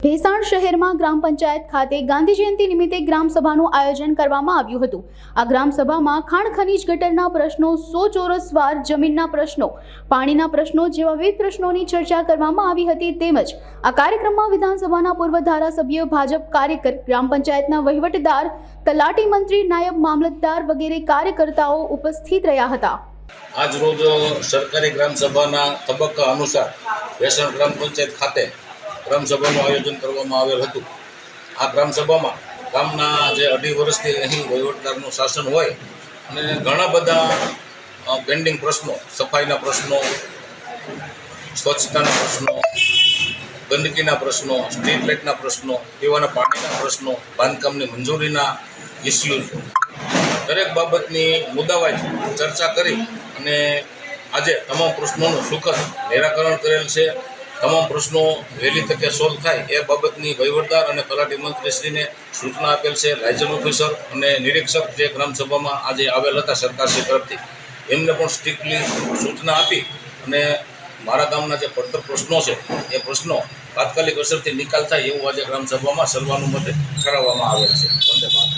ભેસાણ શહેરમાં ગ્રામ પંચાયત ખાતે ગાંધી જયંતિ નિમિત્તે ગ્રામસભાનું આયોજન કરવામાં આવ્યું હતું। આ ગ્રામસભામાં ખાણ ખનીજ ગટરના પ્રશ્નો, 100 ચોરસ વાર જમીનના પ્રશ્નો, પાણીના પ્રશ્નો જેવા વિવિધ પ્રશ્નોની ચર્ચા કરવામાં આવી હતી। તેમજ આ કાર્યક્રમમાં વિધાનસભાના પૂર્વ ધારાસભ્ય, ભાજપ કાર્યકર, ગ્રામ પંચાયતના વહીવટદાર, તલાટી મંત્રી, નાયબ મામલતદાર વગેરે કાર્યકર્તાઓ ઉપસ્થિત રહ્યા હતા। આજ રોજ સરકારી ગ્રામસભાના તબક્કા અનુસાર ભેસાણ ગ્રામ પંચાયત ખાતે ગ્રામસભાનું આયોજન કરવામાં આવેલ હતું। આ ગ્રામસભામાં ગામના જે 2.5 વર્ષથી અહીં વહીવટદારનું શાસન હોય અને ઘણા બધા પેન્ડિંગ પ્રશ્નો, સફાઈના પ્રશ્નો, સ્વચ્છતાના પ્રશ્નો, ગંદકીના પ્રશ્નો, સ્ટ્રીટ લાઇટના પ્રશ્નો, પીવાના પાણીના પ્રશ્નો, બાંધકામની મંજૂરીના ઇસ્યુઝ, દરેક બાબતની મુદ્દાવાઇઝ ચર્ચા કરી અને આજે તમામ પ્રશ્નોનું સુખદ નિરાકરણ કરેલ છે। તમામ પ્રશ્નો વહેલી તકે સોલ્વ થાય એ બાબતની વહીવટદાર અને તલાટી મંત્રીશ્રીને સૂચના આપેલ છે। લાયઝન ઓફિસર અને નિરીક્ષક જે ગ્રામસભામાં આજે આવેલ હતા સરકારશ્રી તરફથી, એમને પણ સ્ટ્રિક્ટલી સૂચના આપી અને મારા ગામના જે પડતર પ્રશ્નો છે એ પ્રશ્નો તાત્કાલિક અસરથી નિકાલ થાય એવું આજે ગ્રામસભામાં સર્વાનુમતે ઠરાવવામાં આવેલ છે। વંદે માતરમ।